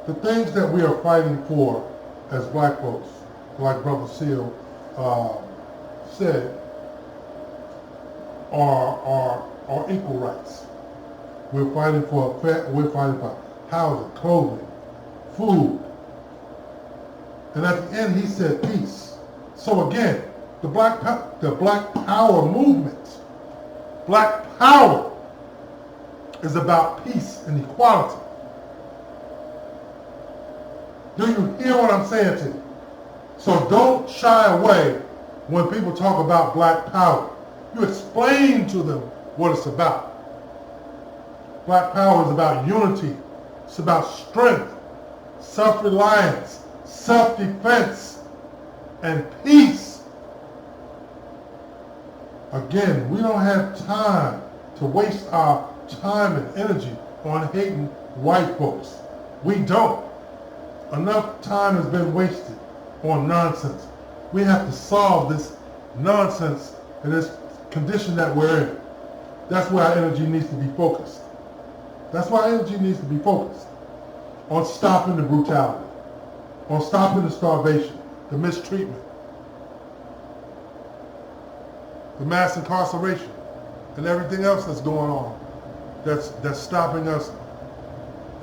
the things that we are fighting for as black folks, like Brother Seal said, are equal rights. We're fighting for housing, clothing, food. And at the end he said peace. So again, the Black Power movement, Black Power is about peace and equality. Do you hear what I'm saying to you? So don't shy away when people talk about Black Power. You explain to them what it's about. Black Power is about unity. It's about strength, self-reliance, self-defense, and peace. Again, we don't have time to waste our time and energy on hating white folks. We don't. Enough time has been wasted on nonsense. We have to solve this nonsense and this condition that we're in. That's where our energy needs to be focused. That's why energy needs to be focused on stopping the brutality, on stopping the starvation, the mistreatment, the mass incarceration, and everything else that's going on that's stopping us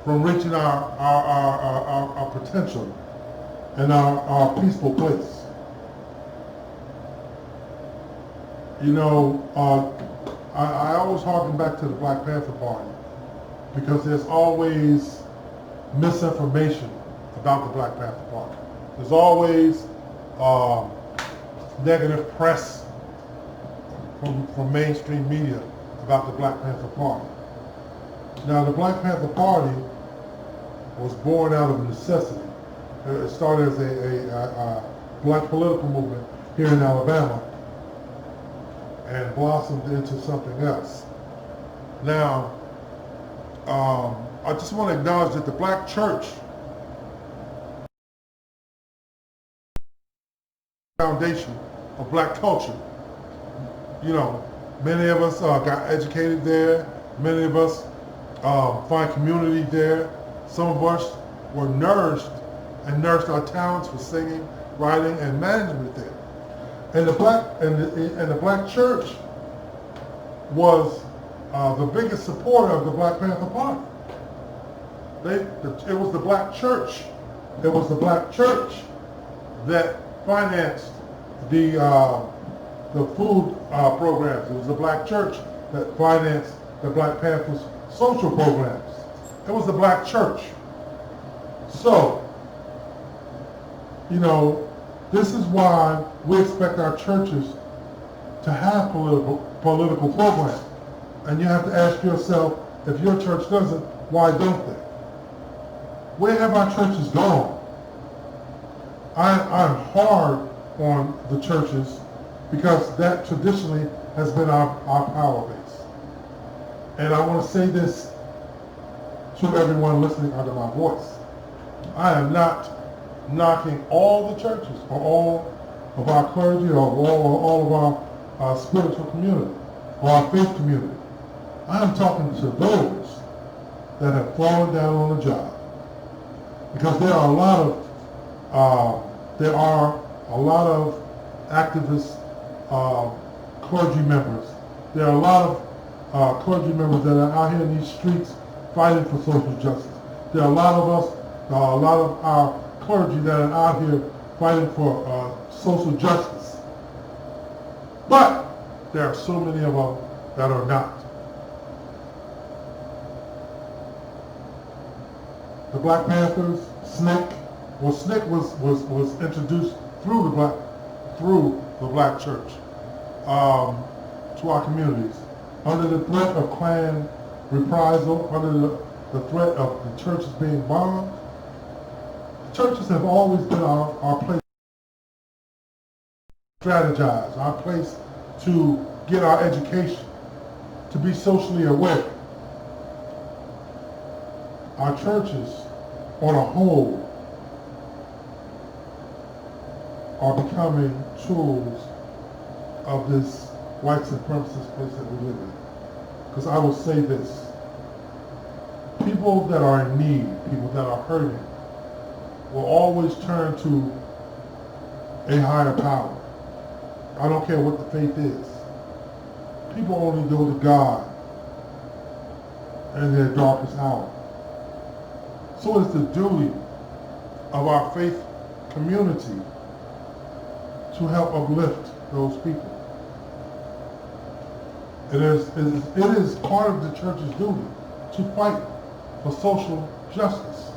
from reaching our potential and our peaceful place. You know, I always harken back to the Black Panther Party because there's always misinformation about the Black Panther Party. There's always negative press from mainstream media about the Black Panther Party. Now, the Black Panther Party was born out of necessity. It started as a black political movement here in Alabama and blossomed into something else. Now, I just want to acknowledge that the black church foundation of black culture. You know, many of us got educated there. Many of us find community there. Some of us were nourished and nursed our talents for singing, writing, and management there. And the black church was the biggest supporter of the Black Panther Party. It was the black church. It was the black church that financed the food programs. It was the black church that financed the Black Panthers social programs. It was the black church. So, you know, this is why we expect our churches to have political programs. And you have to ask yourself, if your church doesn't, why don't they? Where have our churches gone? I'm hard on the churches because that traditionally has been our power base. And I want to say this to everyone listening under my voice. I am not knocking all the churches or all of our clergy or all of our spiritual community or our faith community. I am talking to those that have fallen down on the job. Because there are a lot of activist clergy members. There are a lot of clergy members that are out here in these streets fighting for social justice. There are a lot of our clergy that are out here fighting for social justice. But there are so many of them that are not. The Black Panthers, SNCC was introduced through the black church to our communities under the threat of Klan reprisal, under the threat of the churches being bombed. The churches have always been our place to strategize, our place to get our education, to be socially aware. Our churches, on a whole, are becoming tools of this white supremacist place that we live in. Because I will say this, people that are in need, people that are hurting, will always turn to a higher power. I don't care what the faith is. People only go to God in their darkest hour. So it's the duty of our faith community to help uplift those people. It is part of the church's duty to fight for social justice.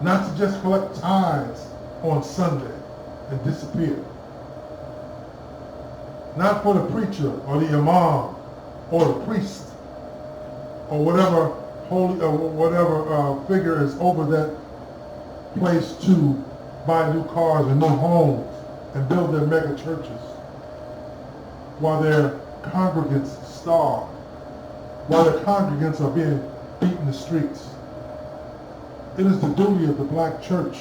Not to just collect tithes on Sunday and disappear. Not for the preacher or the imam or the priest or whatever holy or whatever figure is over that place to buy new cars and new homes and build their mega churches while their congregants starve, while their congregants are being beat in the streets. It is the duty of the black church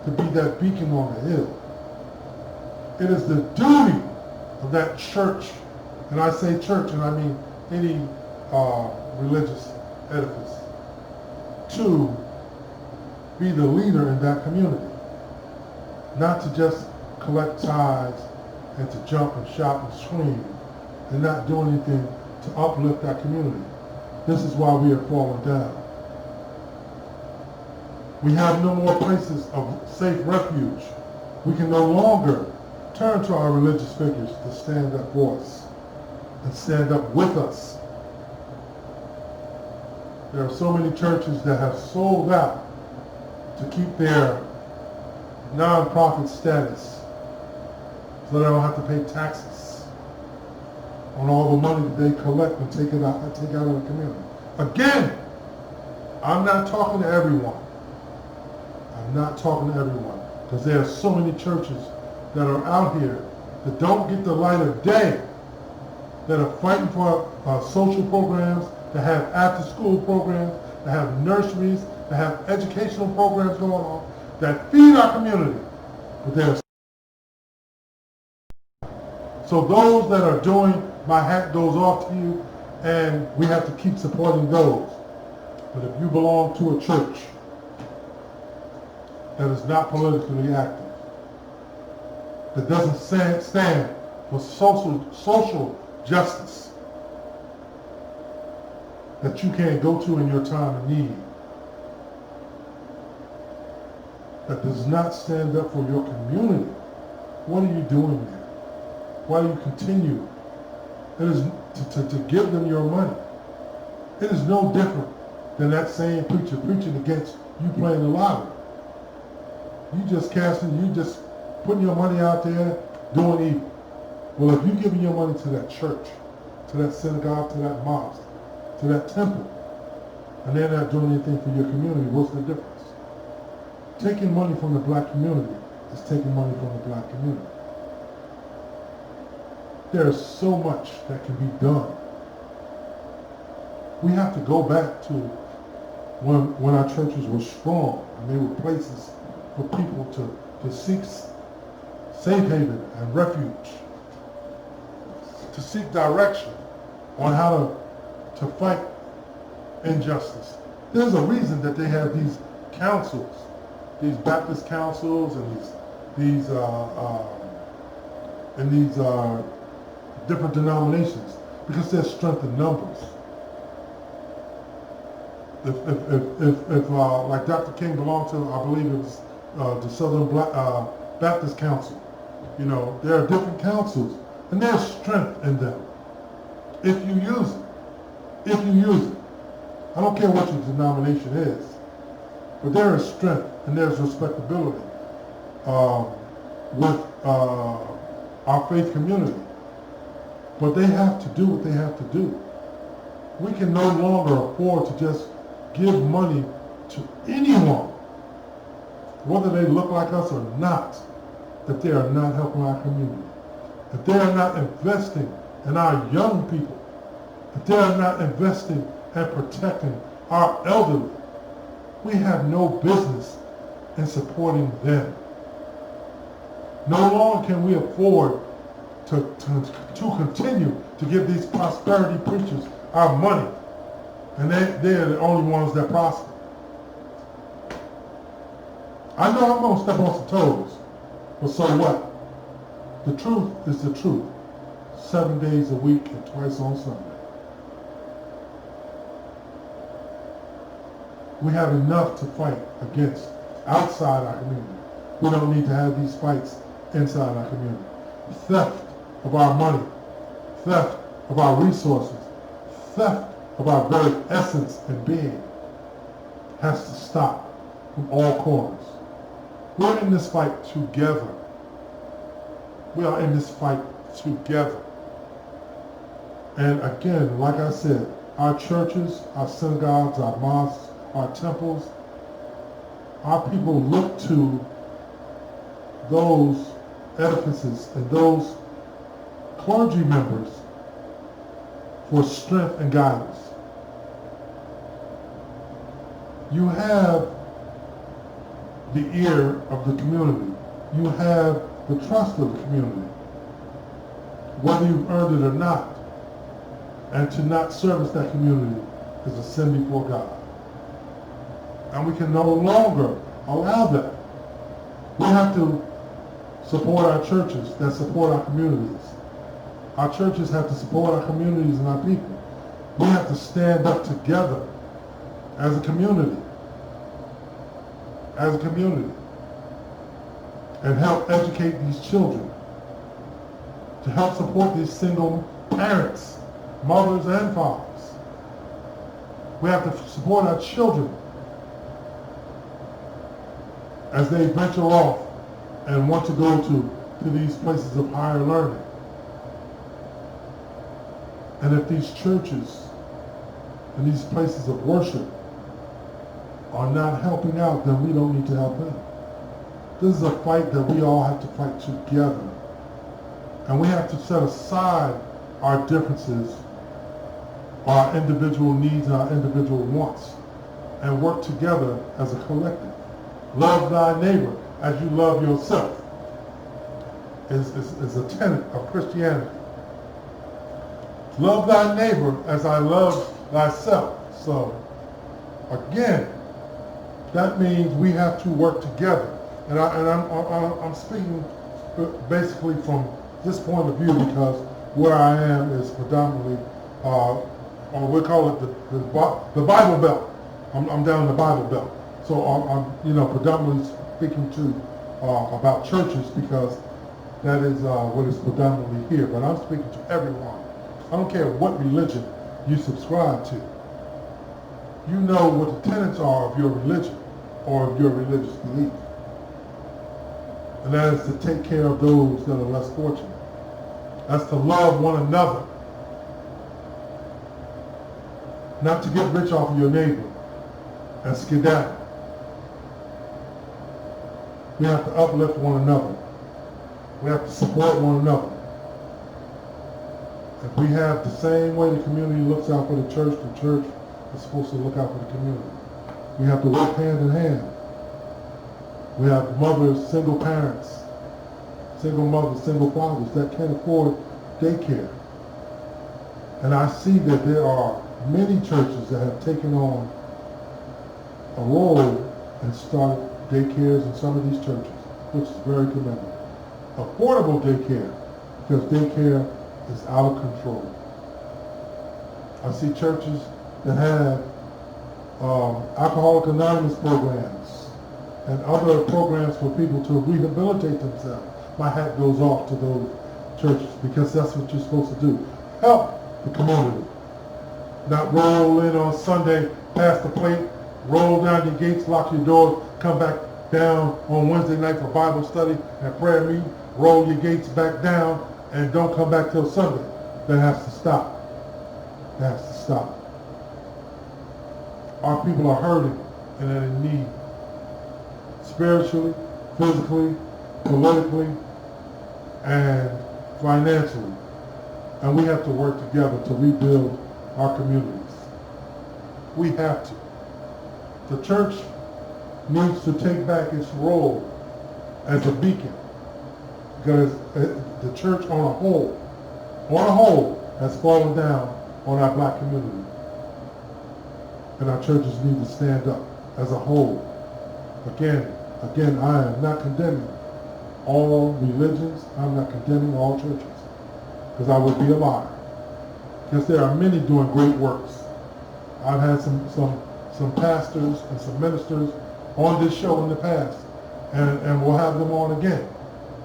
to be that beacon on the hill. It is the duty of that church, and I say church and I mean any religious edifice, to be the leader in that community. Not to just collect tithes and to jump and shout and scream and not do anything to uplift that community. This is why we are falling down. We have no more places of safe refuge. We can no longer turn to our religious figures to stand up for us and stand up with us. There are so many churches that have sold out to keep their non-profit status so they don't have to pay taxes on all the money that they collect and take out of the community. Again, I'm not talking to everyone. I'm not talking to everyone, because there are so many churches that are out here that don't get the light of day, that are fighting for social programs, that have after-school programs, that have nurseries, that have educational programs going on, that feed our community. But there's so those that are doing, my hat goes off to you, and we have to keep supporting those. But if you belong to a church that is not politically active, that doesn't stand for social justice, that you can't go to in your time of need, that does not stand up for your community, what are you doing there? Why do you continue? It is to give them your money. It is no different than that same preacher preaching against you playing the lottery. You just putting your money out there doing evil. Well, if you're giving your money to that church, to that synagogue, to that mosque, to that temple, and they're not doing anything for your community, what's the difference? Taking money from the black community is taking money from the black community. There's so much that can be done. We have to go back to when our churches were strong and they were places for people to seek safe haven and refuge, to seek direction on how to fight injustice. There's a reason that they have these councils, these Baptist councils and these different denominations, because there's strength in numbers. If like Dr. King belonged to, I believe it was the Southern Baptist Council, there are different councils, and there's strength in them. If you use it. I don't care what your denomination is, but there is strength and there's respectability with our faith community. But they have to do what they have to do. We can no longer afford to just give money to anyone, whether they look like us or not, if they are not helping our community. If they are not investing in our young people, if they are not investing and protecting our elderly, we have no business in supporting them. No longer can we afford to continue to give these prosperity preachers our money, and they're the only ones that prosper. I know I'm going to step on some toes, but so what? The truth is the truth. 7 days a week and twice on Sunday. We have enough to fight against outside our community. We don't need to have these fights inside our community. Theft of our money, theft of our resources, theft of our very essence and being has to stop from all corners. We're in this fight together. We are in this fight together. And again, like I said, our churches, our synagogues, our mosques, our temples, our people look to those edifices and those clergy members for strength and guidance. You have the ear of the community. You have the trust of the community, whether you've earned it or not. And to not service that community is a sin before God. And we can no longer allow that. We have to support our churches that support our communities. Our churches have to support our communities and our people. We have to stand up together as a community. As a community. And help educate these children. To help support these single parents, mothers and fathers. We have to support our children as they venture off and want to go to these places of higher learning. And if these churches and these places of worship are not helping out, then we don't need to help them. This is a fight that we all have to fight together. And we have to set aside our differences, our individual needs and our individual wants, and work together as a collective. Love thy neighbor as you love yourself is a tenet of Christianity. Love thy neighbor as I love thyself. So, again, that means we have to work together. And I'm speaking basically from this point of view because where I am is predominantly, or we call it the Bible Belt. I'm down in the Bible Belt. So I'm predominantly speaking to about churches because that is what is predominantly here. But I'm speaking to everyone. I don't care what religion you subscribe to. You know what the tenets are of your religion or of your religious belief. And that is to take care of those that are less fortunate. That's to love one another. Not to get rich off of your neighbor and skedaddle. We have to uplift one another. We have to support one another. If we have the same way the community looks out for the church is supposed to look out for the community. We have to work hand in hand. We have mothers, single parents, single mothers, single fathers that can't afford daycare. And I see that there are many churches that have taken on a role and started daycares in some of these churches, which is very commendable. Affordable daycare, because daycare is out of control. I see churches that have Alcoholics Anonymous programs and other programs for people to rehabilitate themselves. My hat goes off to those churches because that's what you're supposed to do. Help the community. Not roll in on Sunday, pass the plate, roll down your gates, lock your doors, come back down on Wednesday night for Bible study and prayer meeting, roll your gates back down, and don't come back till Sunday. That has to stop. That has to stop. Our people are hurting and are in need. Spiritually, physically, politically, and financially. And we have to work together to rebuild our communities. We have to. The church needs to take back its role as a beacon. Because the church on a whole, has fallen down on our black community. And our churches need to stand up as a whole. Again, Again, I am not condemning all religions. I'm not condemning all churches, because I would be a liar. Because there are many doing great works. I've had some pastors and some ministers on this show in the past, and we'll have them on again,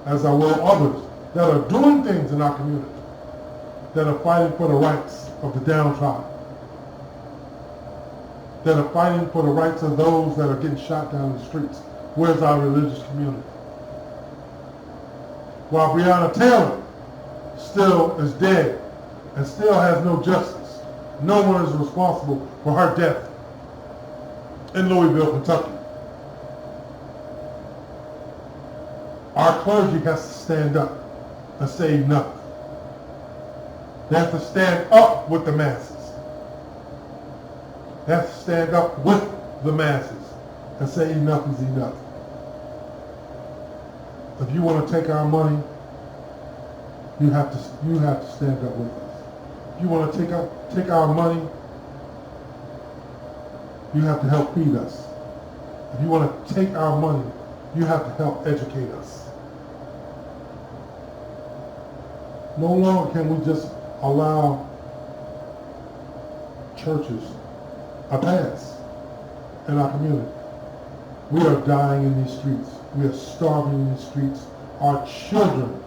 as I will others that are doing things in our community, that are fighting for the rights of the downtrodden, that are fighting for the rights of those that are getting shot down in the streets. Where's our religious community? While Breonna Taylor still is dead and still has no justice, no one is responsible for her death in Louisville, Kentucky. Our clergy has to stand up and say enough. They have to stand up with the masses. They have to stand up with the masses and say enough is enough. If you want to take our money, you have to stand up with us. If you want to take our money, you have to help feed us. If you want to take our money, you have to help educate us. No longer can we just allow churches a pass in our community. We are dying in these streets. We are starving in these streets. Our children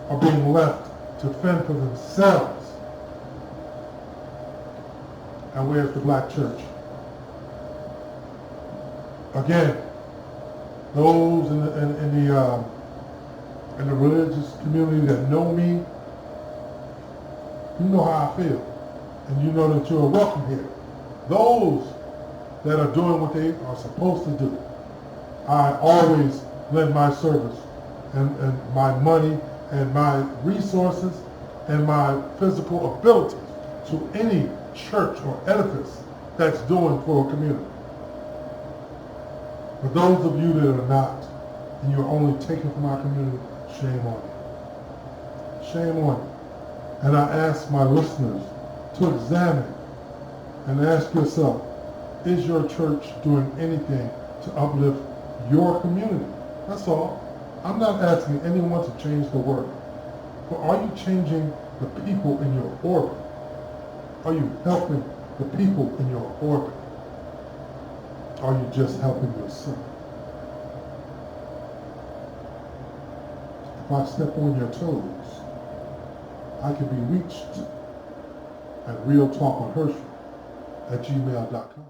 are being left to fend for themselves. And where's the black church? Again, those in the religious community that know me, you know how I feel, and you know that you're welcome here. Those that are doing what they are supposed to do, I always lend my service and my money and my resources and my physical abilities to any church or edifice that's doing for a community. For those of you that are not, and you're only taking from our community, shame on you. Shame on you. And I ask my listeners to examine and ask yourself, is your church doing anything to uplift your community? That's all. I'm not asking anyone to change the world, but are you changing the people in your orbit? Are you helping the people in your orbit? Are you just helping yourself? If I step on your toes, I can be reached at realtalkonherschel@gmail.com.